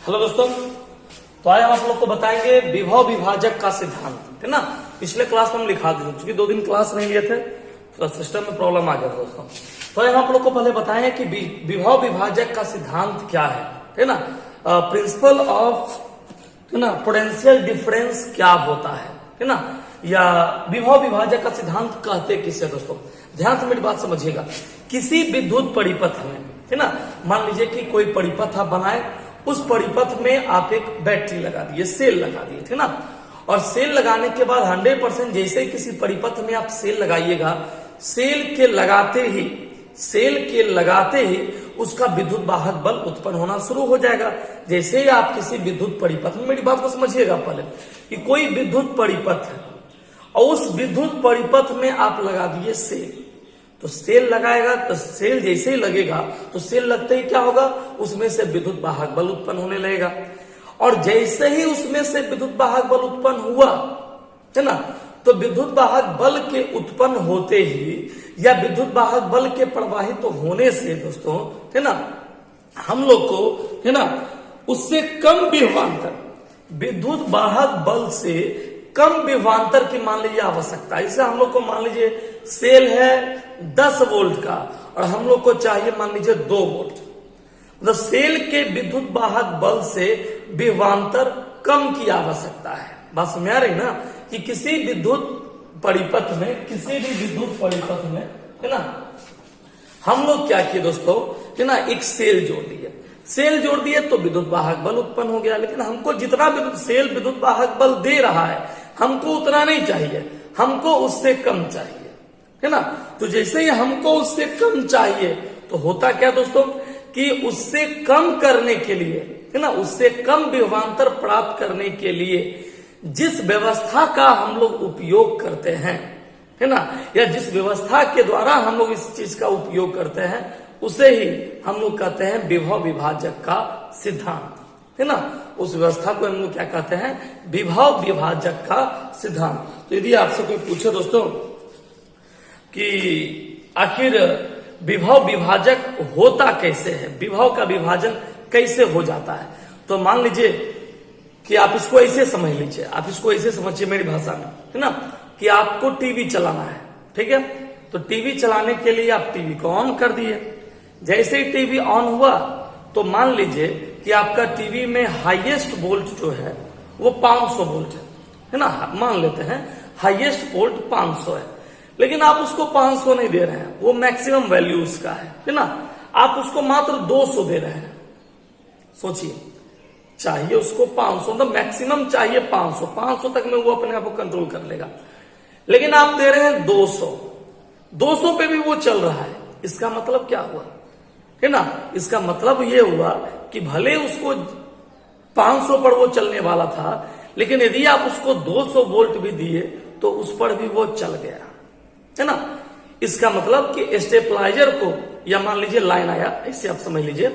Hello दोस्तों, तो आज हम आप लोग को बताएंगे विभव विभाजक का सिद्धांत, है ना। पिछले क्लास में हम लिखा दिए, क्योंकि 2 दिन क्लास नहीं लिए थे तो सिस्टम में प्रॉब्लम आ गया दोस्तों। तो आज हम आप लोग को पहले बताएं कि विभव विभाजक का सिद्धांत क्या है ना। प्रिंसिपल ऑफ, है ना, पोटेंशियल डिफरेंस क्या होता है ना, या विभव विभाजक का सिद्धांत कहते किसे दोस्तों। ध्यान से मेरी बात समझिएगा। किसी विद्युत परिपथ में, है ना, मान लीजिए कि कोई परिपथ आप बनाए, उस परिपथ में आप एक बैटरी लगा दिए, सेल लगा दिए थे ना, और सेल लगाने के बाद 100% जैसे किसी परिपथ में आप सेल लगाइएगा, सेल के लगाते ही उसका विद्युत वाहक बल उत्पन्न होना शुरू हो जाएगा। जैसे ही आप किसी विद्युत परिपथ में, मेरी बात को समझिएगा पहले, कि कोई विद्युत परिपथ है और उस विद्युत परिपथ में आप लगा दिए सेल, तो सेल लगाएगा, तो सेल जैसे ही लगेगा तो सेल लगते ही क्या होगा, उसमें से विद्युत वाहक बल उत्पन्न होने लगेगा। और जैसे ही उसमें से विद्युत वाहक बल उत्पन्न हुआ, है ना, तो विद्युत वाहक बल के उत्पन्न होते ही या विद्युत वाहक बल के प्रवाहित तो होने से दोस्तों, है ना, हम लोग को, है ना, उससे कम विभवांतर, विद्युत वाहक बल से कम विभवांतर की मान लीजिए आवश्यकता है। इसे हम लोग को मान लीजिए सेल है 10 वोल्ट का और हम लोग को चाहिए मान लीजिए 2 वोल्ट, मतलब सेल के विद्युत वाहक बल से विभवांतर कम की आवश्यकता है। बात समझ आ रही ना, कि किसी विद्युत परिपथ में, है ना, हम लोग क्या किए दोस्तों, है ना, एक सेल जोड़ दिए तो विद्युत वाहक बल उत्पन्न हो गया। लेकिन हमको जितना सेल विद्युत वाहक बल दे रहा है, हमको उतना नहीं चाहिए, हमको उससे कम चाहिए, है ना। तो जैसे ही हमको उससे कम चाहिए, तो होता क्या दोस्तों, कि उससे कम करने के लिए, है ना, उससे कम विभवांतर प्राप्त करने के लिए जिस व्यवस्था का हम लोग उपयोग करते हैं, है ना, या जिस व्यवस्था के द्वारा हम लोग इस चीज का उपयोग करते हैं, उसे ही हम लोग कहते हैं विभव विभाजक का सिद्धांत, है ना। उस व्यवस्था को हम लोग क्या कहते हैं, विभव विभाजक का सिद्धांत। तो यदि आपसे कोई पूछे दोस्तों कि आखिर विभव विभाजक होता कैसे है, विभव का विभाजन कैसे हो जाता है, तो मान लीजिए कि आप इसको ऐसे समझ लीजिए, आप इसको ऐसे समझिए मेरी भाषा में, है ना, कि आपको टीवी चलाना है, ठीक है। तो टीवी चलाने के लिए आप टीवी को ऑन कर दिए। जैसे ही टीवी ऑन हुआ तो मान लीजिए कि आपका टीवी में हाईएस्ट वोल्ट जो है वो 500 वोल्ट है ना, मान लेते हैं हाईएस्ट वोल्ट 500 है, लेकिन आप उसको 500 नहीं दे रहे हैं, वो मैक्सिमम वैल्यू उसका है ना, आप उसको मात्र 200 दे रहे हैं। सोचिए, चाहिए उसको 500, मतलब मैक्सिमम चाहिए 500 तक में वो अपने आप को कंट्रोल कर लेगा, लेकिन आप दे रहे हैं 200 पे भी वो चल रहा है। इसका मतलब क्या हुआ, है ना, इसका मतलब ये हुआ कि भले उसको 500 पर वो चलने वाला था, लेकिन यदि आप उसको 200 वोल्ट भी दिए तो उस पर भी वो चल गया, है ना। इसका मतलब कि स्टेबलाइजर को, या मान लीजिए लाइन आया, ऐसे आप समझ लीजिए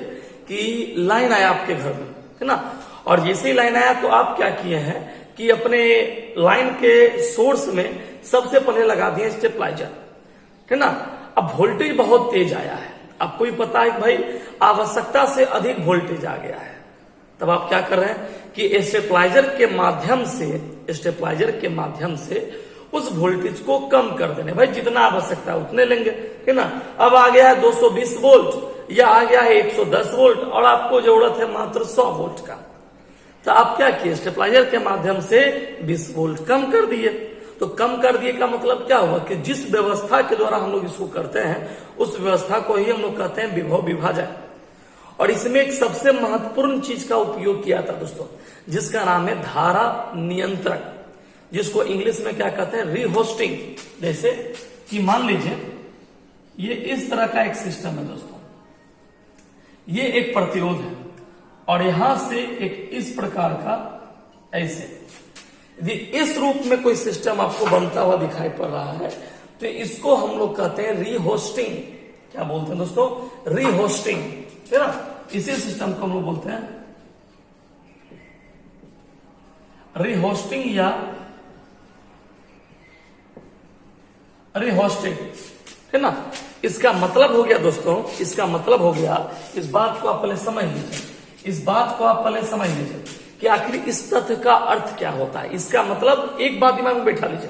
कि लाइन आया आपके घर में, है ना, और जैसे ही लाइन आया तो आप क्या किए हैं कि अपने लाइन के सोर्स में सबसे पहले लगा दिए स्टेबलाइजर, है ना। अब वोल्टेज बहुत तेज आया है, आपको भी पता है कि भाई आवश्यकता से अधिक वोल्टेज आ गया है, तब आप क्या कर रहे हैं कि स्टेबलाइजर के माध्यम से उस वोल्टेज को कम कर देने, भाई जितना आवश्यकता है उतने लेंगे, है ना। अब आ गया है 220 वोल्ट या आ गया है 110 वोल्ट और आपको जरूरत है मात्र 100 वोल्ट का, तो आप क्या किए, स्टेबलाइजर के माध्यम से 20 वोल्ट कम कर दिए। तो कम कर दिए का मतलब क्या हुआ कि जिस व्यवस्था के द्वारा हम लोग इसको करते हैं, उस व्यवस्था को ही हम लोग कहते हैं विभव विभाजक। और इसमें एक सबसे महत्वपूर्ण चीज का उपयोग किया था दोस्तों, जिसका नाम है धारा नियंत्रक, जिसको इंग्लिश में क्या कहते हैं, रीहोस्टिंग। जैसे कि मान लीजिए ये इस तरह का एक सिस्टम है दोस्तों, ये एक प्रतिरोध है और यहां से एक इस प्रकार का ऐसे, यदि इस रूप में कोई सिस्टम आपको बनता हुआ दिखाई पड़ रहा है, तो इसको हम लोग कहते हैं रीहोस्टिंग। क्या बोलते हैं दोस्तों, रीहोस्टिंग, है ना। इसी सिस्टम को हम लोग बोलते हैं रीहोस्टिंग या रीहोस्टिंग, है ना। इसका मतलब हो गया दोस्तों, इसका मतलब हो गया, इस बात को आप पहले समझ लीजिए, इस बात को आप पहले समझ लीजिए कि आखिर इस तथ्य का अर्थ क्या होता है। इसका मतलब एक बात दिमाग में बैठा लीजिए,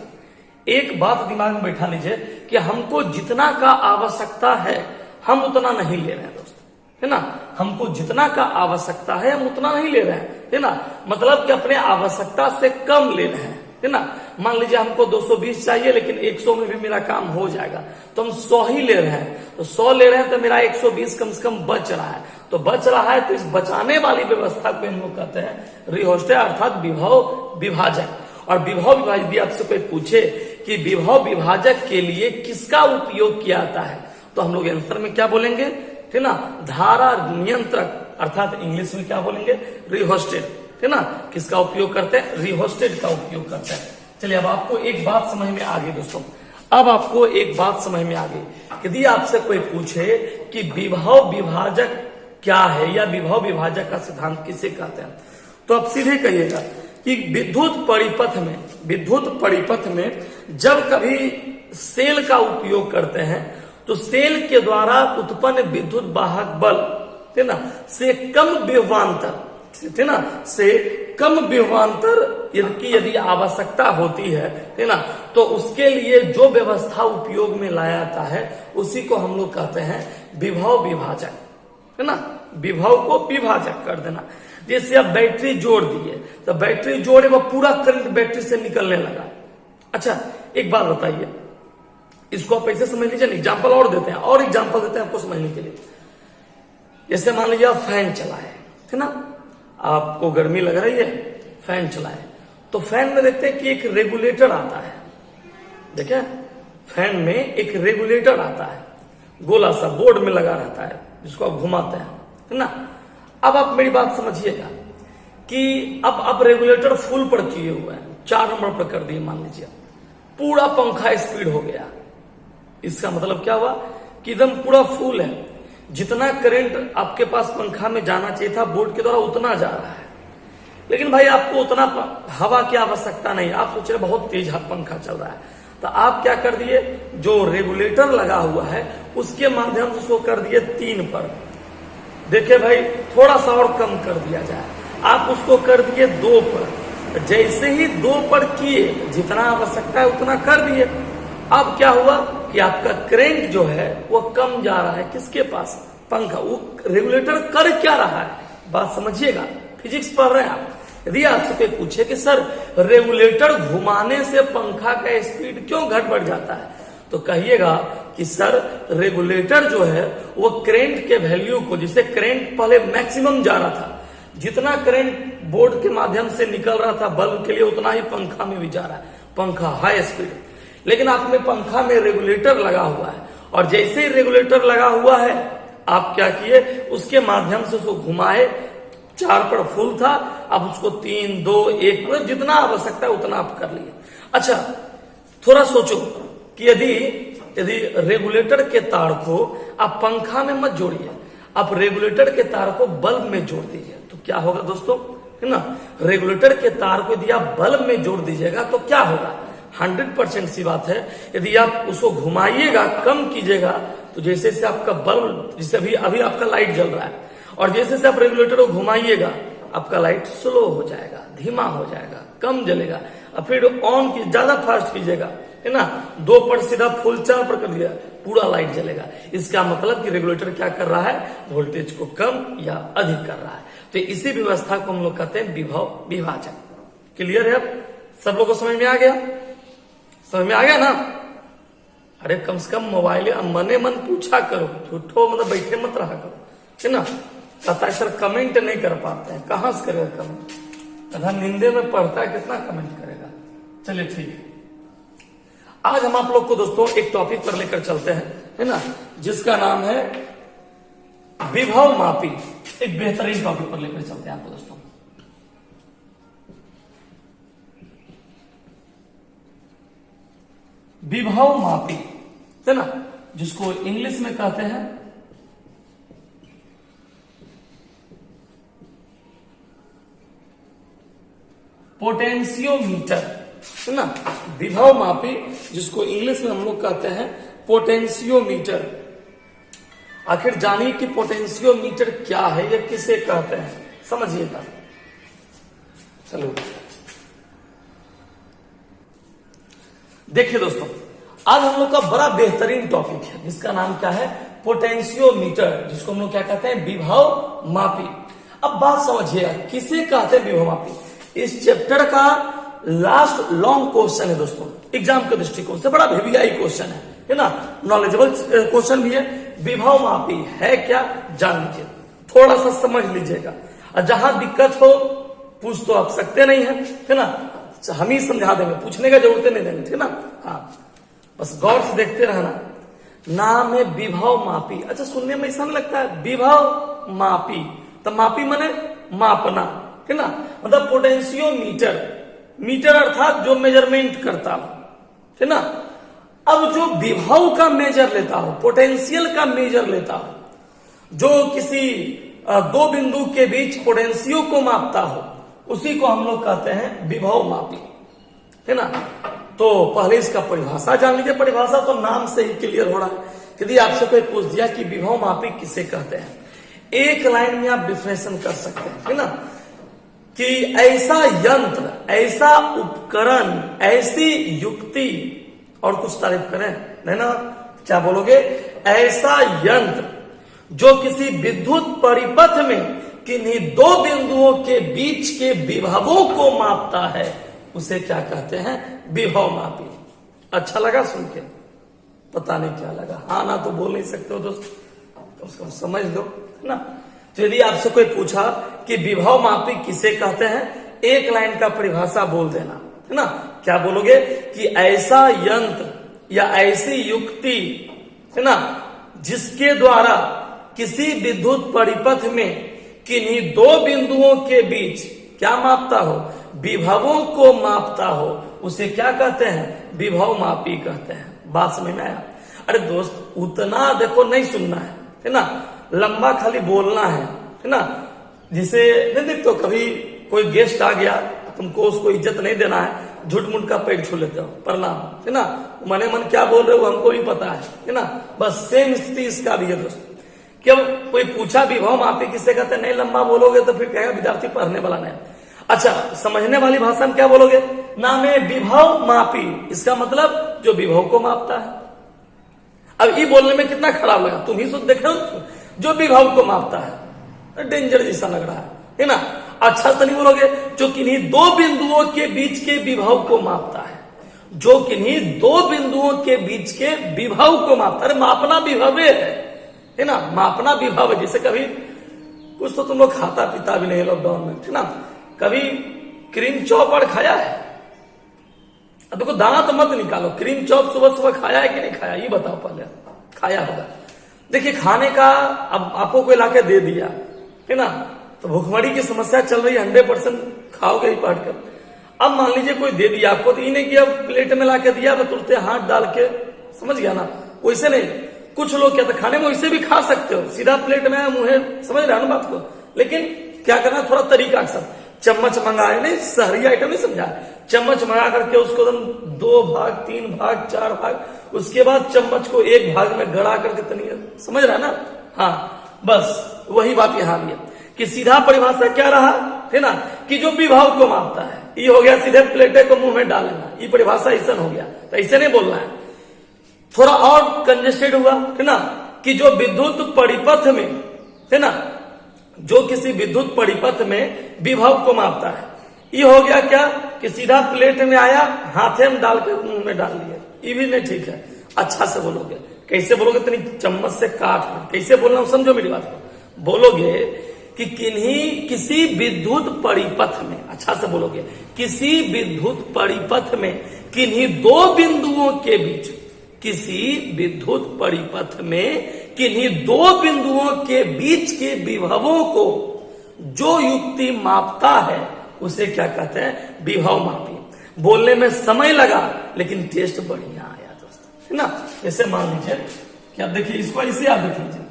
एक बात दिमाग में बैठा लीजिए कि हमको जितना का आवश्यकता है हम उतना नहीं ले रहे हैं दोस्त, है ना। हमको जितना का आवश्यकता है हम उतना नहीं ले रहे हैं, है ना। मतलब कि अपने आवश्यकता से कम ले रहे हैं, है ना। मान लीजिए हमको 220 चाहिए लेकिन 100 में भी मेरा काम हो जाएगा, तो हम 100 ही ले रहे हैं। तो 100 ले रहे हैं तो मेरा 120 कम से कम बच रहा है। तो बच रहा है तो इस बचाने वाली व्यवस्था को हम लोग कहते हैं रिहोस्टेट अर्थात विभव विभाजक। और विभव विभाजक यदि आपसे कोई पूछे कि विभव विभाजक के लिए किसका उपयोग किया जाता है, तो हम लोग आंसर में क्या बोलेंगे, है ना, धारा नियंत्रक अर्थात इंग्लिश में क्या बोलेंगे, रिहोस्टेट, है ना। किसका उपयोग करते हैं, रिहोस्टेट का उपयोग करते हैं। चलिए अब आपको एक बात समझ में आ गई दोस्तों, अब आपको एक बात समझ में आ गई। यदि आपसे कोई पूछे कि विभव विभाजक क्या है या विभव विभाजक का सिद्धांत किसे कहते हैं, तो आप सीधे कहिएगा कि विद्युत परिपथ में जब कभी सेल का उपयोग करते हैं तो सेल के द्वारा उत्पन्न विद्युत वाहक बल, है ना, से कम विभवांतर, है ना, से कम विभवांतर यदि आवश्यकता होती है ना, तो उसके लिए जो व्यवस्था उपयोग में लाया जाता है उसी को हम लोग कहते हैं विभव विभाजक, है ना। विभव को विभाजक कर देना। जैसे अब बैटरी जोड़ दिए तो बैटरी जोड़े वो पूरा करंट बैटरी से निकलने लगा। अच्छा एक बात बताइए, इसको आप ऐसे समझ लीजिए, एग्जाम्पल और देते हैं, और एग्जाम्पल देते हैं आपको समझने के लिए। जैसे मान लीजिए आप फैन चलाए, है ना, आपको गर्मी लग रही है, फैन चलाए, तो फैन में देखते हैं कि एक रेगुलेटर आता है। देखिए फैन में एक रेगुलेटर आता है, गोला सा बोर्ड में लगा रहता है जिसको आप घुमाते हैं, है ना। अब आप मेरी बात समझिएगा कि अब रेगुलेटर फुल पर किए हुए हैं, 4 नंबर पर कर दिए मान लीजिए, पूरा पंखा स्पीड हो गया। इसका मतलब क्या हुआ कि एकदम पूरा फुल है, जितना करंट आपके पास पंखा में जाना चाहिए था बोर्ड के द्वारा उतना जा रहा है। लेकिन भाई आपको उतना हवा की आवश्यकता नहीं, आप सोच रहे बहुत तेज पंखा चल रहा है, तो आप क्या कर दिए, जो रेगुलेटर लगा हुआ है उसके माध्यम से उसको कर दिए 3 पर। देखिए भाई थोड़ा सा और कम कर दिया जाए, आप उसको कर दिए 2 पर। जैसे ही 2 पर किए, जितना आवश्यकता है उतना कर दिए, अब क्या हुआ कि आपका करंट जो है वो कम जा रहा है, किसके पास, पंखा। वो रेगुलेटर कर क्या रहा है, बात समझिएगा, फिजिक्स पढ़ रहे हैं आप। यदि आपसे कोई पूछे कि सर रेगुलेटर घुमाने से पंखा का स्पीड क्यों घट बढ़ जाता है, तो कहिएगा कि सर रेगुलेटर जो है वो करंट के वैल्यू को, जिसे करंट पहले मैक्सिमम जा रहा था, जितना करंट बोर्ड के माध्यम से निकल रहा था बल्ब के लिए उतना ही पंखा में भी जा रहा है, पंखा हाई स्पीड। लेकिन आपने पंखा में रेगुलेटर लगा हुआ है, और जैसे ही रेगुलेटर लगा हुआ है आप क्या किए, उसके माध्यम से उसको घुमाए, 4 पर फुल था, अब उसको 3, 2, 1 मतलब जितना आवश्यकता है उतना आप कर लिए। अच्छा थोड़ा सोचो कि यदि रेगुलेटर के तार को आप पंखा में मत जोड़िए, आप रेगुलेटर के तार को बल्ब में जोड़ दीजिए, तो क्या होगा दोस्तों, है ना। रेगुलेटर के तार को यदि आप बल्ब में जोड़ दीजिएगा तो क्या होगा, 100% सी बात है, यदि आप उसको घुमाइएगा, कम कीजिएगा, तो जैसे से आपका बल्ब, जैसे अभी आपका लाइट जल रहा है, और जैसे से आप रेगुलेटर को घुमाइएगा आपका लाइट स्लो हो जाएगा, धीमा हो जाएगा, कम जलेगा। और फिर ऑन की ज्यादा फास्ट कीजिएगा, है ना, 2 पर सीधा फुल 4 पर कर दिया, पूरा लाइट जलेगा। इसका मतलब कि रेगुलेटर क्या कर रहा है, वोल्टेज को कम या अधिक कर रहा है। तो इसी व्यवस्था को हम लोग कहते हैं विभव विभाजक। क्लियर है, अब सब लोगों को समझ में आ गया, समझ में आ गया ना। अरे कम से कम मोबाइल मने मन पूछा करो, झूठो मतलब बैठे मत रहा करो, है ना। कहता है सर कमेंट नहीं कर पाते हैं, कहां से करेगा कमेंट, तथा निंदे में पढ़ता है, कितना कमेंट करेगा। चलिए ठीक है, आज हम आप लोग को दोस्तों एक टॉपिक पर लेकर चलते हैं, है ना, जिसका नाम है विभव मापी। एक बेहतरीन टॉपिक पर लेकर चलते हैं आपको दोस्तों। विभव मापी, है ना, जिसको इंग्लिश में कहते हैं पोटेंशियोमीटर, है ना। विभव मापी जिसको इंग्लिश में हम लोग कहते हैं पोटेंशियोमीटर। आखिर जानिए कि पोटेंशियोमीटर क्या है, या किसे कहते हैं, समझिएगा। चलो देखिए दोस्तों, आज हम लोग का बड़ा बेहतरीन टॉपिक है जिसका नाम क्या है, पोटेंशियोमीटर, जिसको हम लोग क्या कहते हैं, विभव मापी। अब बात समझिएगा, किसे कहते हैं विभव मापी। इस चैप्टर का लास्ट लॉन्ग क्वेश्चन है दोस्तों, एग्जाम के दृष्टिकोण से बड़ा हेवी क्वेश्चन है ना, नॉलेजेबल क्वेश्चन भी है। विभव मापी है क्या, जान लीजिए, थोड़ा सा समझ लीजिएगा, और जहां दिक्कत हो पूछ तो आप सकते नहीं है ना, हम ही समझा देंगे, पूछने का जरूरत नहीं देंगे, ठीक ना। हाँ, बस गौर से देखते रहना। नाम है विभव मापी। अच्छा, सुनने में ऐसा नहीं लगता है, विभव मापी, तो मापी माने मापना, है ना, मतलब पोटेंशियोमीटर, मीटर अर्थात जो मेजरमेंट करता हो, है ना। अब जो विभव का मेजर लेता हो, पोटेंशियल का मेजर लेता हो, जो किसी दो बिंदु के बीच पोटेंशियो को मापता हो, उसी को हम लोग कहते हैं विभव मापी, है ना। तो पहले इसका परिभाषा जान लीजिए। परिभाषा तो नाम से ही क्लियर हो रहा है। यदि आपसे कोई पूछ दिया कि विभव मापी किसे कहते हैं, एक लाइन में आप डिफिनेशन कर सकते हैं, है ना, कि ऐसा यंत्र, ऐसा उपकरण, ऐसी युक्ति, और कुछ तारीफ करें, है ना, क्या बोलोगे, ऐसा यंत्र जो किसी विद्युत परिपथ में किन्हीं दो बिंदुओं के बीच के विभवों को मापता है, उसे क्या कहते हैं, विभव मापी। अच्छा लगा सुन के, पता नहीं क्या लगा, हाँ ना तो बोल नहीं सकते हो दोस्त, तो उसको समझ लो, है ना। तो यदि आपसे कोई पूछा कि विभव मापी किसे कहते हैं, एक लाइन का परिभाषा बोल देना, है ना। क्या बोलोगे कि ऐसा यंत्र या ऐसी युक्ति, है ना, जिसके द्वारा किसी विद्युत परिपथ में किन्हीं दो बिंदुओं के बीच क्या मापता हो, विभवों को मापता हो, उसे क्या कहते हैं, विभव मापी कहते हैं। बात समझ में आया। अरे दोस्त, उतना देखो नहीं सुनना है ना, लंबा खाली बोलना है ना। जिसे नहीं देखते, कभी कोई गेस्ट आ गया, तुमको उसको इज्जत नहीं देना है, झूठ मूठ का पेट छू लेते हो, प्रणाम, है ना, मने मन क्या बोल रहे हो हमको भी पता है ना। बस सेम स्थिति इसका भी है दोस्त। क्यों कोई पूछा विभव मापी किसे कहते हैं, नहीं लंबा बोलोगे तो फिर कहेगा विद्यार्थी पढ़ने वाला नहीं। अच्छा, समझने वाली भाषा में क्या बोलोगे, नाम है विभव मापी, इसका मतलब जो विभव को मापता है। अब ये बोलने में कितना खराब लगा, तुम ही सोच देखे, जो विभव को मापता है, डेंजर जैसा लग रहा है ना। अच्छा तो नहीं बोलोगे, जो किन्हीं दो बिंदुओं के बीच के विभव को मापता है, जो किन्हीं दो बिंदुओं के बीच के विभव को मापता है। मापना विभव है ना, मापना विभव है। जैसे कभी कुछ तो तुम लोग खाता पीता भी नहीं लॉकडाउन में, है ना, कभी क्रीम चॉप और खाया है। अब देखो, दाना तो मत निकालो, क्रीम चॉप सुबह सुबह खाया है कि नहीं खाया, ये बताओ पहले, खाया होगा। देखिए, खाने का अब आपको कोई लाके दे दिया, है ना, तो भूखमरी की समस्या चल रही है, 100% खाओगे ही पढ़ कर। अब मान लीजिए कोई दे दिया आपको, तो ये नहीं किया प्लेट में लाके दिया, तो तुरंत हाथ डाल के, समझ गया ना, वैसे नहीं। कुछ लोग क्या था, खाने में वैसे भी खा सकते हो, सीधा प्लेट में मुंह, समझ रहे हो ना बात को, लेकिन क्या करना, थोड़ा तरीका के साथ, चम्मच मंगाए, नहीं शहरी आइटम नहीं समझा, चम्मच मंगा करके उसको एकदम 2 भाग 3 भाग 4 भाग, उसके बाद चम्मच को एक भाग में गड़ा करके तनिया, समझ रहा है ना। हाँ, बस वही बात यहाँ भी है कि सीधा परिभाषा क्या रहा, है ना, कि जो विभव को मापता है, ये हो गया सीधे प्लेटे को मुंह में डालना, ये परिभाषा ऐसा हो गया। तो ऐसे नहीं बोलना है, थोड़ा और कंजेस्टेड हुआ, है ना, कि जो विद्युत परिपथ में, है ना, जो किसी विद्युत परिपथ में विभव को मापता है। ये हो गया क्या कि सीधा प्लेट में आया, हाथे में डाल के मुंह में डाल लिया, ये भी नहीं ठीक है। अच्छा से बोलोगे, कैसे बोलोगे, इतनी चम्मच से काट, कैसे बोलना समझो मेरी बात को। बोलोगे कि किसी विद्युत परिपथ में, अच्छा से बोलोगे, किसी विद्युत परिपथ में किन्हीं दो बिंदुओं के बीच, किसी विद्युत परिपथ में किन्हीं दो बिंदुओं के बीच के विभवों को जो युक्ति मापता है, उसे क्या कहते हैं, विभव मापी। बोलने में समय लगा लेकिन टेस्ट बढ़िया आया दोस्तों, है ना। जैसे मान लीजिए कि आप देखिए, इसको इसे आप देख लीजिए,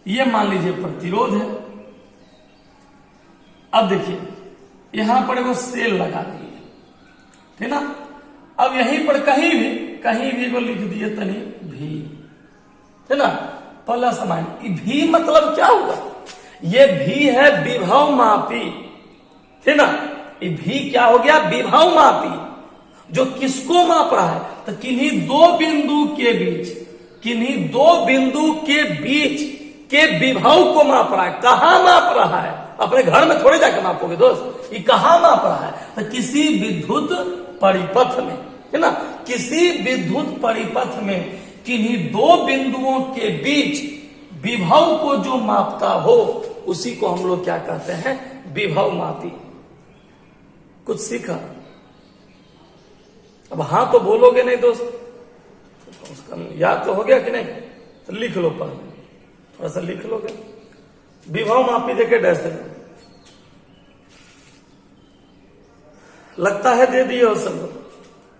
ये मान लीजिए प्रतिरोध है। अब देखिए, यहां पर वो सेल लगा दिए, है ना। अब यहीं पर कहीं भी वो लिख दिए तनी भी, है ना, प्लस माइनस। भी मतलब क्या हुआ, ये भी है विभव मापी, है ना। ये भी क्या हो गया, विभव मापी, जो किसको माप रहा है, तो किन्हीं दो बिंदु के बीच, किन्हीं दो बिंदु के बीच के विभव को माप रहा है। कहां माप रहा है, अपने घर में थोड़े जाकर मापोगे दोस्त, ये कहां माप रहा है, तो किसी विद्युत परिपथ में, है ना। किसी विद्युत परिपथ में किन्हीं दो बिंदुओं के बीच विभव को जो मापता हो, उसी को हम लोग क्या कहते हैं, विभव मापी। कुछ सीखा? अब हाँ तो बोलोगे नहीं दोस्त, उसका याद तो हो गया कि नहीं, तो लिख लो, पहले थोड़ा सा लिख लोगे। विभव मापी देखे डैश दे, लगता है दे दिए हो सब।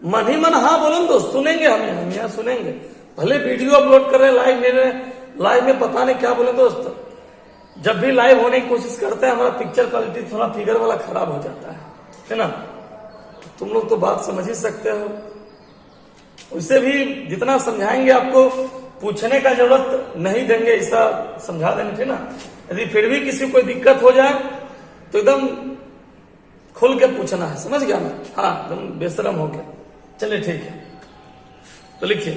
मन ही मन हाँ बोलो दोस्त, सुनेंगे हम यहाँ सुनेंगे। भले वीडियो अपलोड कर रहे लाइव, मेरे लाइव में पता नहीं क्या बोले दोस्त। जब भी लाइव होने की कोशिश करते हैं, हमारा पिक्चर क्वालिटी थोड़ा फिगर वाला खराब हो जाता है ना। तुम लोग तो बात समझ ही सकते हो। उससे भी जितना समझाएंगे आपको पूछने का जरूरत नहीं देंगे, ऐसा समझा देंगे, ठीक ना। यदि फिर भी किसी को दिक्कत हो जाए तो एकदम खुल के पूछना है, समझ गया ना। हाँ, एकदम बेशरम हो गया। चलिए ठीक है, तो लिखिए,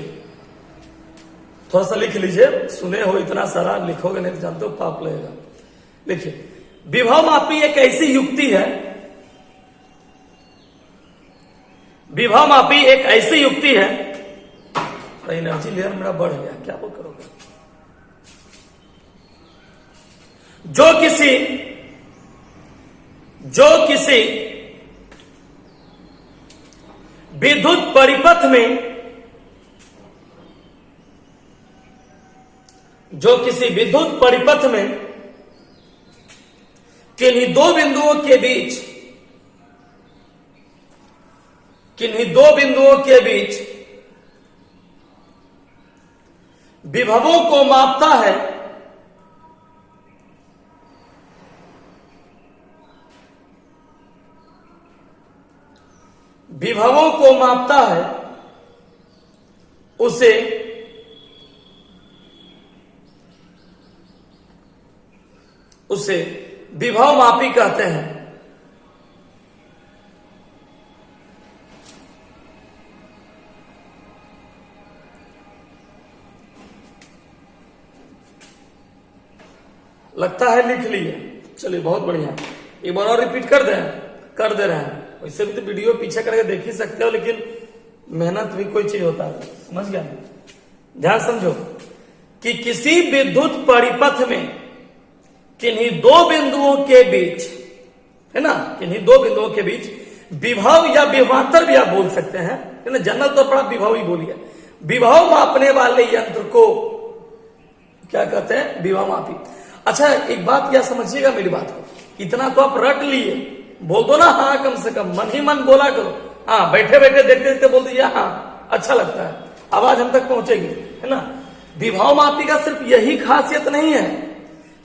थोड़ा सा लिख लीजिए। सुने हो इतना सारा, लिखोगे नहीं तो जानते हो पाप लगेगा। लिखिए, विभव मापी एक ऐसी युक्ति है, विभव मापी एक ऐसी युक्ति है। एनर्जी लेयर मेरा बढ़ गया, क्या वो करोगे। जो किसी विद्युत परिपथ में, जो किसी विद्युत परिपथ में किन्हीं दो बिंदुओं के बीच, किन्हीं दो बिंदुओं के बीच विभवों को मापता है, विभवों को मापता है, उसे विभव मापी कहते हैं। लगता है लिख लिए, चलिए बहुत बढ़िया। एक बार और रिपीट कर दे रहे हैं। वैसे भी तो वीडियो पीछे करके देख ही सकते हो, लेकिन मेहनत भी कोई चीज होता है, समझ गया। ध्यान समझो कि किसी विद्युत परिपथ में किन्हीं दो बिंदुओं के बीच, है ना, किन्हीं दो बिंदुओं के बीच विभव या विभवांतर भी आप बोल सकते हैं, है ना। जनरल तौर पर आप विभव ही बोलिए। विभव मापने वाले यंत्र को क्या कहते हैं, विभव मापी। अच्छा, एक बात क्या समझिएगा मेरी बात को, इतना तो आप रट लिए, बोल दो ना हाँ, कम से कम मन ही मन बोला करो। हाँ, बैठे बैठे देखते देखते बोल दीजिए हाँ, अच्छा लगता है, आवाज हम तक पहुंचेगी, है ना। विभव मापी का सिर्फ यही खासियत नहीं है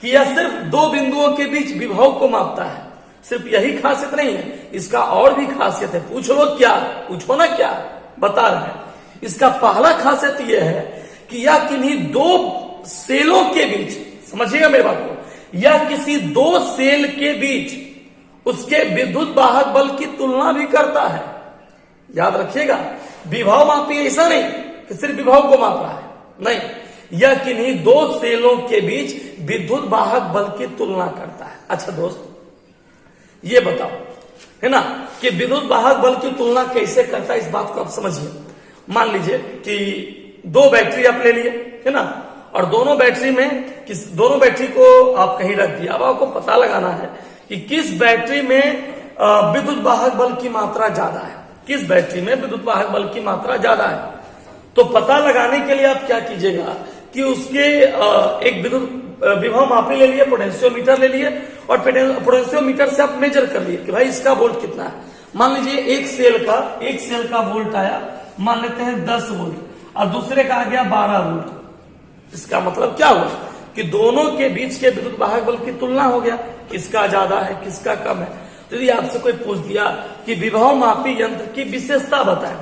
कि यह सिर्फ दो बिंदुओं के बीच विभव को मापता है, सिर्फ यही खासियत नहीं है, इसका और भी खासियत है। पूछ लो क्या, पूछो ना क्या, बता रहे हैं। इसका पहला खासियत यह है कि यह किन्हीं दो सेलों के बीच, समझिएगा मेरी बात को, यह किसी दो सेल के बीच उसके विद्युत वाहक बल की तुलना भी करता है। याद रखिएगा, विभव मापी ऐसा नहीं कि सिर्फ विभव को माप रहा है, नहीं, यह किन्हीं दो सेलों के बीच विद्युत वाहक बल की तुलना करता है। अच्छा दोस्त, ये बताओ, है ना, कि विद्युत वाहक बल की तुलना कैसे करता है, इस बात को आप समझिए। मान लीजिए कि दो बैटरी आप ले लिए, है ना, और दोनों बैटरी को आप कहीं रख दिया। अब आपको पता लगाना है कि किस बैटरी में विद्युत वाहक बल की मात्रा ज्यादा है, किस बैटरी में विद्युत वाहक बल की मात्रा ज्यादा है। तो पता लगाने के लिए आप क्या कीजिएगा कि उसके एक विद्युत विभव मापी ले लिए, पोटेंशियोमीटर ले लिए, और पोटेंशियोमीटर से आप मेजर कर लिए कि भाई इसका वोल्ट कितना है। मान लीजिए एक सेल का वोल्ट आया, मान लेते हैं 10 वोल्ट, और दूसरे का आ गया 12 वोल्ट। इसका मतलब क्या हुआ कि दोनों के बीच के विद्युत वाहक बल की तुलना हो गया, किसका ज्यादा है किसका कम है। तो यदि आपसे कोई पूछ दिया कि विभव मापी यंत्र की विशेषता बताएं,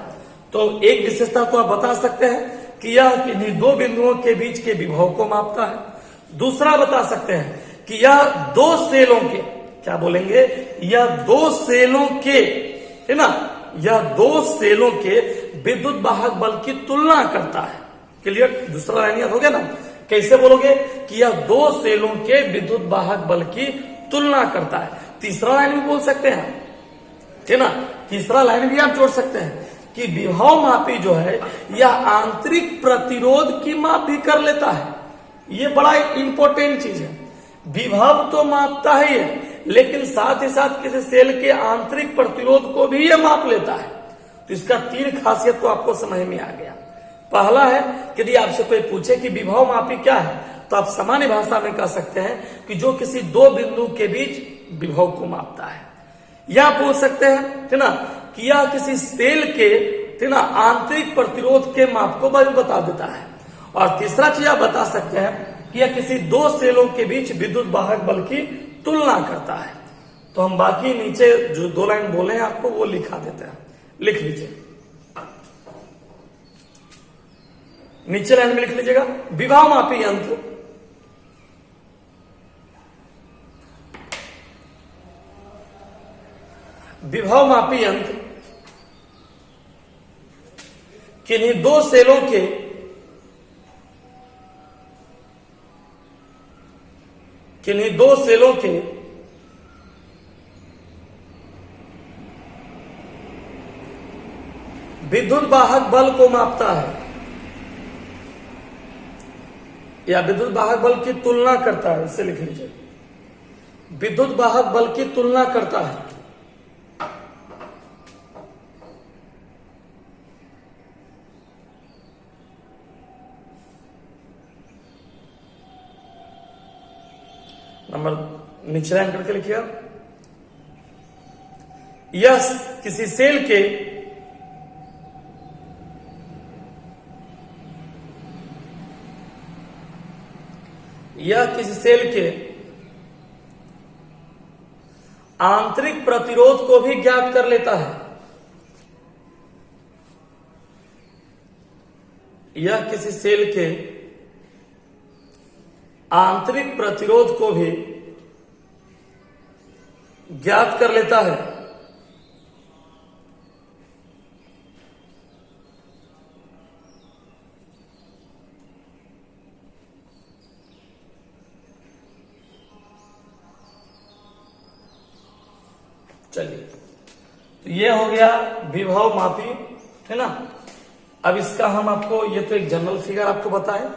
तो एक विशेषता तो आप बता सकते हैं कि यह किन्हीं दो बिंदुओं के बीच के विभव को मापता है। दूसरा बता सकते हैं कि यह दो सेलों के, क्या बोलेंगे, यह दो सेलों के, है ना, यह दो सेलों के विद्युत वाहक बल की तुलना करता है। क्लियर? दूसरा लाइन याद हो गया ना? कैसे बोलोगे कि यह दो सेलों के विद्युत वाहक बल की तुलना करता है। तीसरा लाइन भी बोल सकते हैं, है ना, तीसरा लाइन भी आप जोड़ सकते हैं कि विभव मापी जो है यह आंतरिक प्रतिरोध की माप भी कर लेता है। ये बड़ा इंपॉर्टेंट चीज है। विभव तो मापता ही है, लेकिन साथ ही साथ किसी सेल के आंतरिक प्रतिरोध को भी यह माप लेता है। तो इसका तीन खासियत तो आपको समझ में आ गया। पहला है कि यदि आपसे कोई पूछे कि विभव मापी क्या है, तो आप सामान्य भाषा में कह सकते हैं कि जो किसी दो बिंदु के बीच विभव को मापता है। या बोल सकते हैं, है ना, कि यह किसी सेल के, है ना, आंतरिक प्रतिरोध के माप को बता देता है। और तीसरा चीज आप बता सकते हैं कि यह किसी दो सेलों के बीच विद्युत वाहक बल की तुलना करता है। तो हम बाकी नीचे जो दो लाइन बोले हैं आपको वो लिखा देते हैं, लिख लीजिए। नीचे लाइन में लिख लीजिएगा, विभव मापी यंत्र विभव मापी यंत्र किन्हीं दो सेलों के विद्युत वाहक बल को मापता है या विद्युत वाहक बल की तुलना करता है। इसे लिख लीजिए, विद्युत वाहक बल की तुलना करता है। नंबर नीचे लाइन करके लिखिएगा, यह किसी सेल के आंतरिक प्रतिरोध को भी ज्ञात कर लेता है। यह किसी सेल के आंतरिक प्रतिरोध को भी ज्ञात कर लेता है। चलिए, तो ये हो गया विभव मापी, है ना। अब इसका हम आपको, ये तो एक जनरल फिगर आपको बताए,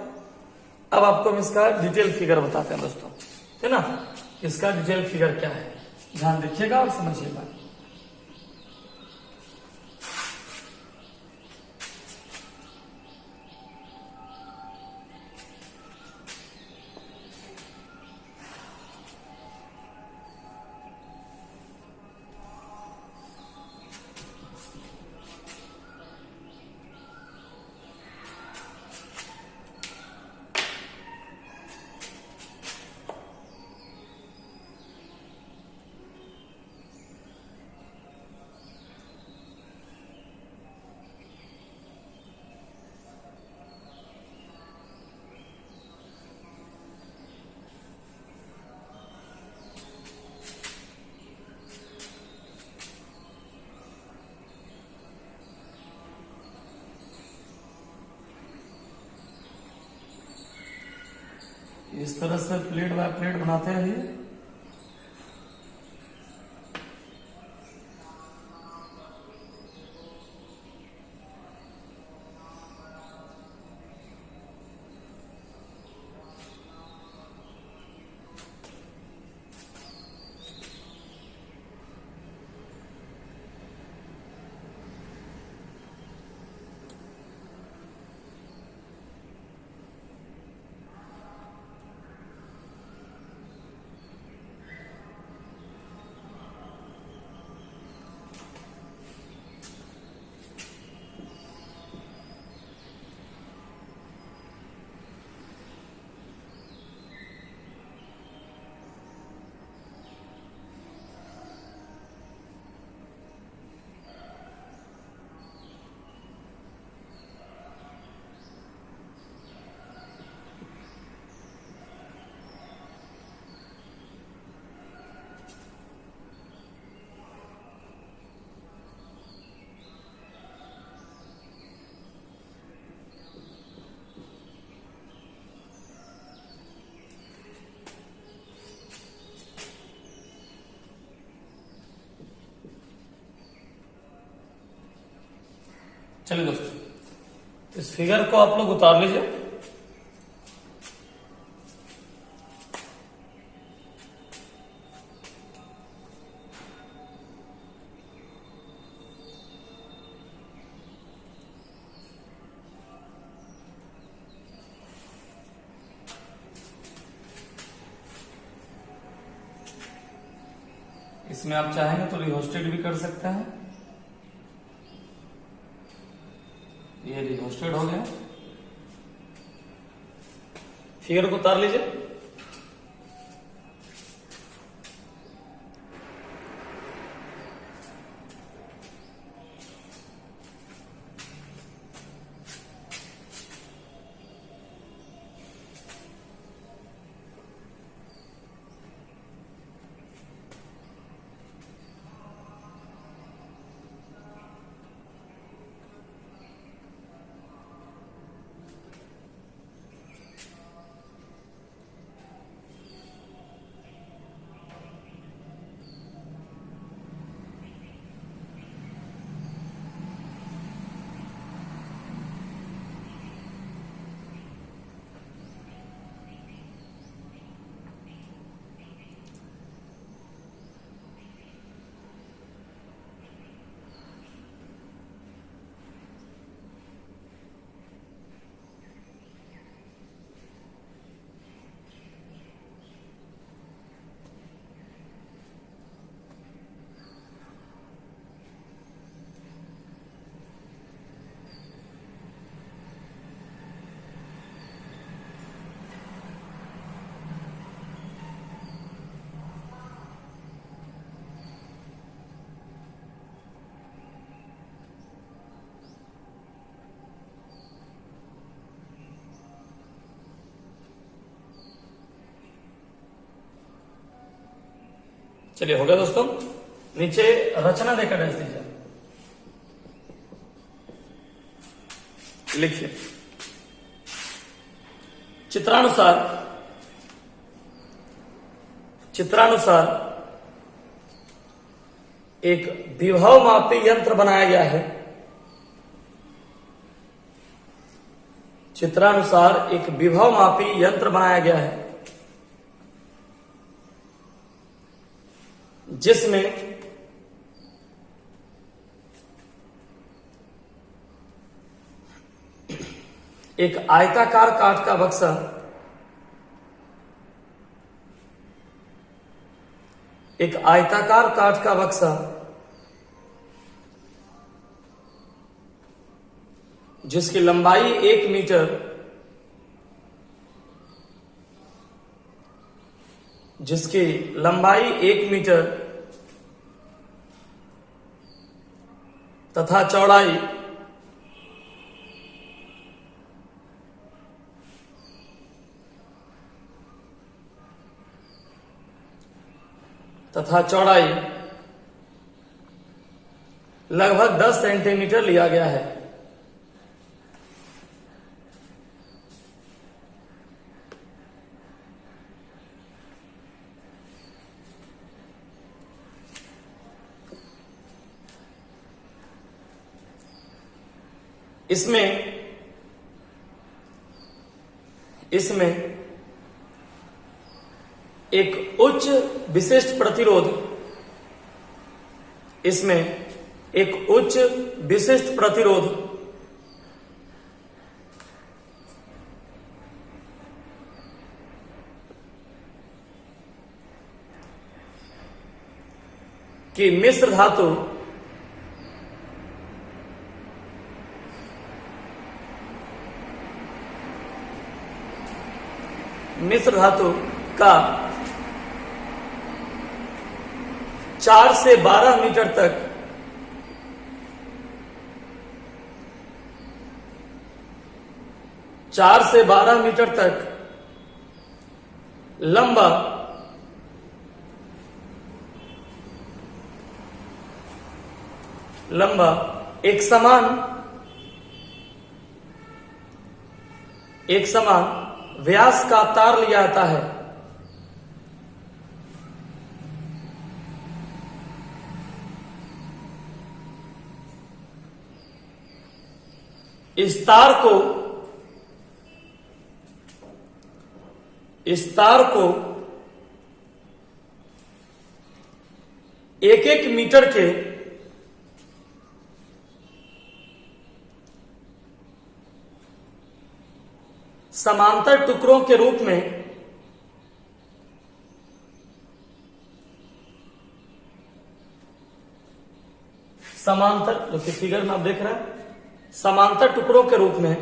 अब आपको हम इसका डिटेल फिगर बताते हैं दोस्तों, है ना। इसका डिटेल फिगर क्या है, ध्यान रखिएगा और समझिएगा। इस तरह से प्लेट बाय प्लेट बनाते रहिए। चलिए दोस्तों, तो इस फिगर को आप लोग उतार लीजिए। इसमें आप चाहेंगे तो रिहोस्टेड भी कर सकते हैं। ये रिहोस्टेड हो गया। फिगर को उतार लीजिए। चलिए, हो गया दोस्तों। नीचे रचना देकर रख दीजिए। लिखिए, चित्रानुसार एक विभव मापी यंत्र बनाया गया है। चित्रानुसार एक विभव मापी यंत्र बनाया गया है जिसमें एक आयताकार काठ का बक्सा जिसकी लंबाई 1 मीटर तथा चौड़ाई 10 सेंटीमीटर लिया गया है। इसमें एक उच्च विशिष्ट प्रतिरोध की मिश्र धातु का 4 से 12 मीटर तक लंबा एक समान व्यास का तार लिया जाता है। इस तार को 1-1 मीटर के समांतर टुकड़ों के रूप में समांतर, जो कि फिगर में आप देख रहे हैं, समांतर टुकड़ों के रूप में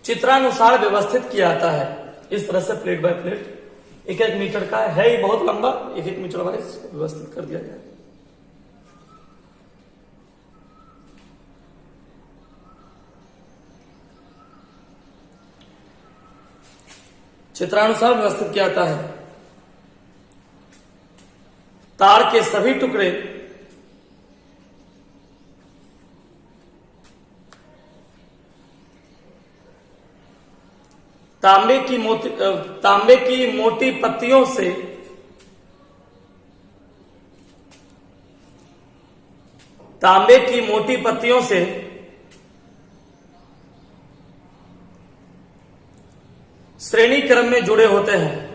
चित्रानुसार व्यवस्थित किया जाता है। इस तरह से प्लेट बाय प्लेट 1-1 मीटर का है ही बहुत लंबा, 1-1 मीटर वाइज व्यवस्थित कर दिया गया है। चित्रानुसार व्यवस्थित किया जाता है। तार के सभी टुकड़े तांबे की मोटी पत्तियों से श्रेणी क्रम में जुड़े होते हैं।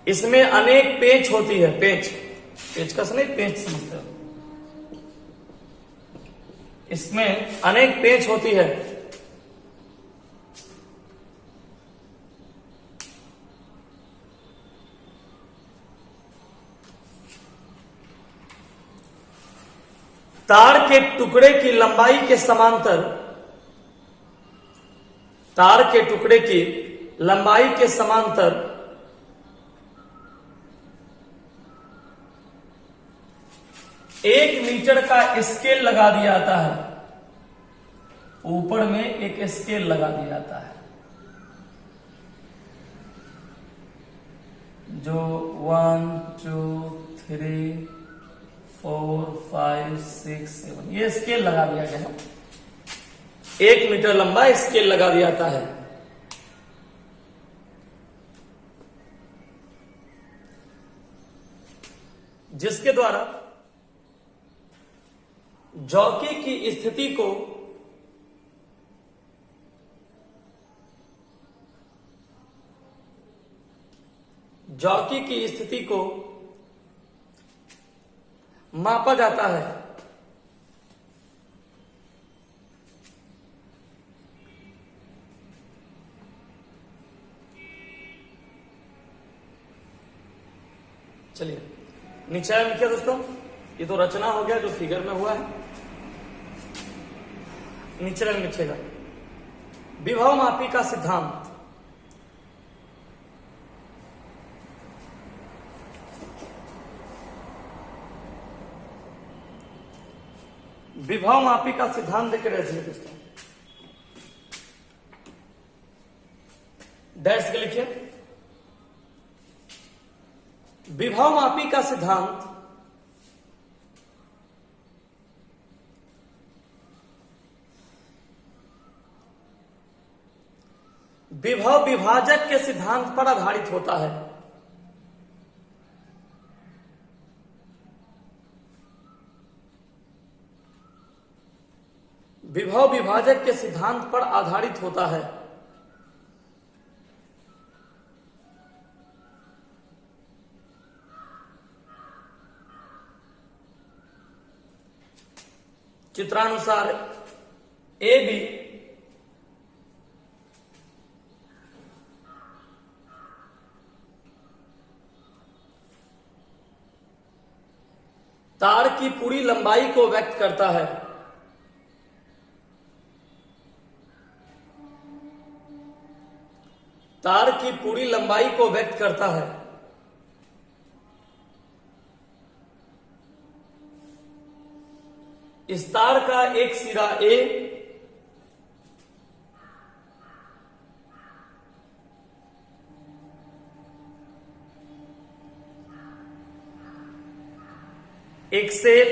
इसमें अनेक पेंच होती है, पेचकस नहीं, पेंच समझते हो। इसमें अनेक पेंच होती है। तार के टुकड़े की लंबाई के समांतर एक मीटर का स्केल लगा दिया जाता है। ऊपर में एक स्केल लगा दिया जाता है, जो 1 2 3 4 5 6 7 ये स्केल लगा दिया गया है। 1 मीटर लंबा स्केल लगा दिया जाता है। जिसके द्वारा जॉकी की स्थिति को मापा जाता है। चलिए नीचे आया लिखिए दोस्तों, ये तो रचना हो गया जो फिगर में हुआ है। नीचे रंग लिखेगा विभव मापी का सिद्धांत। विभव मापी का सिद्धांत देख रहे थे दोस्तों, डैश के लिखिए। विभव मापी का सिद्धांत विभव विभाजक के सिद्धांत पर आधारित होता है। विभव विभाजक के सिद्धांत पर आधारित होता है। चित्रानुसार ए बी तार की पूरी लंबाई को व्यक्त करता है। तार की पूरी लंबाई को व्यक्त करता है। इस तार का एक सिरा ए एक सेल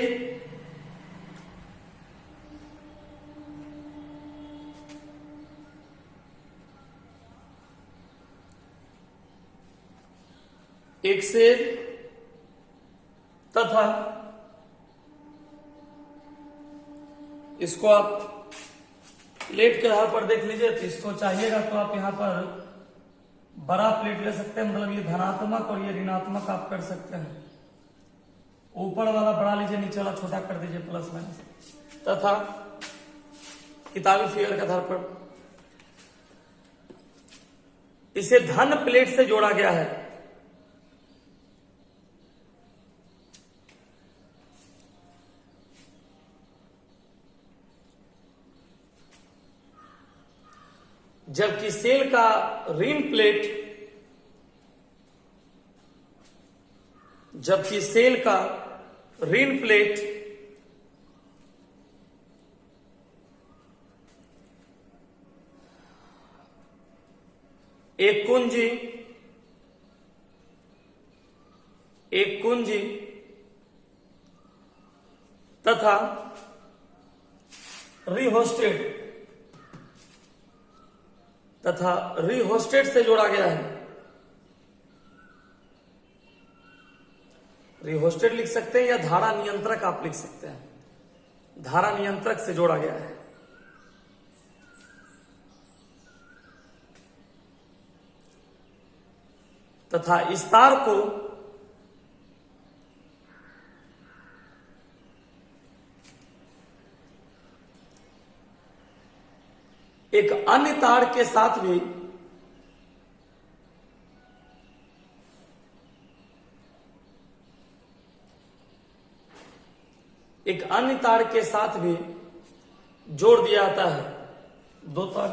एक सेल तथा इसको आप प्लेट के आधार पर देख लीजिए, तो इसको चाहिएगा तो आप यहां पर बड़ा प्लेट ले सकते हैं, मतलब ये धनात्मक और ये ऋणात्मक आप कर सकते हैं। ऊपर वाला बड़ा लीजिए, नीचे वाला छोटा कर दीजिए, प्लस माइनस। तथा किताबी फिगर के आधार पर इसे धन प्लेट से जोड़ा गया है। जबकि सेल का ऋण प्लेट एक कुंजी तथा रिहोस्टेट से जोड़ा गया है। रिहोस्टेट लिख सकते हैं या धारा नियंत्रक आप लिख सकते हैं। धारा नियंत्रक से जोड़ा गया है। तथा इस तार को एक अन्य तार के साथ भी जोड़ दिया जाता है। दो तार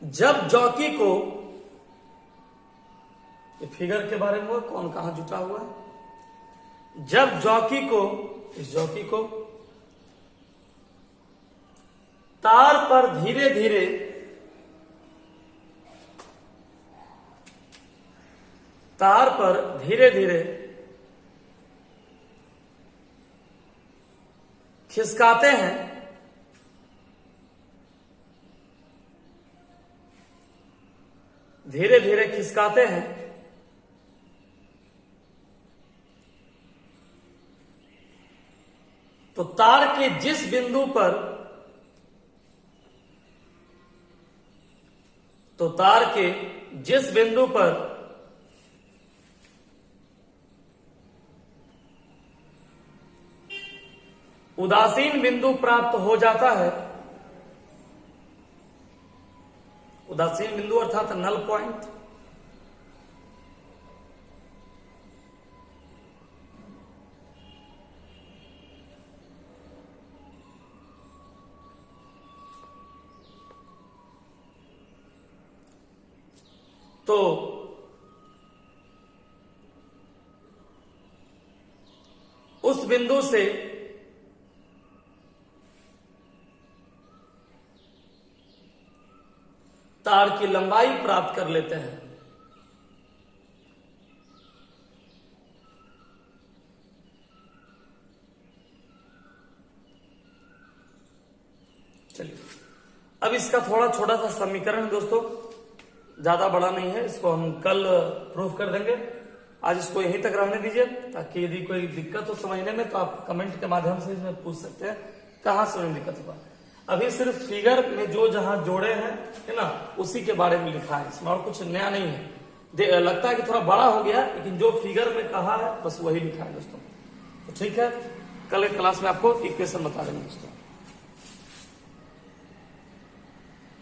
जब जॉकी को, ये फिगर के बारे में हुआ, कौन कहां जुटा हुआ है। जब इस जॉकी को तार पर धीरे धीरे खिसकाते हैं, तो तार के जिस बिंदु पर उदासीन बिंदु प्राप्त हो जाता है, उदासीन बिंदु अर्थात नल पॉइंट, तो उस बिंदु से तार की लंबाई प्राप्त कर लेते हैं। चलिए, अब इसका थोड़ा छोटा सा समीकरण दोस्तों, ज्यादा बड़ा नहीं है, इसको हम कल प्रूफ कर देंगे। आज इसको यहीं तक रहने दीजिए, ताकि यदि कोई दिक्कत हो समझने में तो आप कमेंट के माध्यम से इसमें पूछ सकते हैं कहां से दिक्कत होगा। अभी सिर्फ फिगर में जो जहां जोड़े हैं, है ना, उसी के बारे में लिखा है, इसमें और कुछ नया नहीं है। लगता है कि थोड़ा बड़ा हो गया, लेकिन जो फिगर में कहा है बस वही लिखा है दोस्तों। तो ठीक है, कल क्लास में आपको इक्वेशन बता देंगे दोस्तों।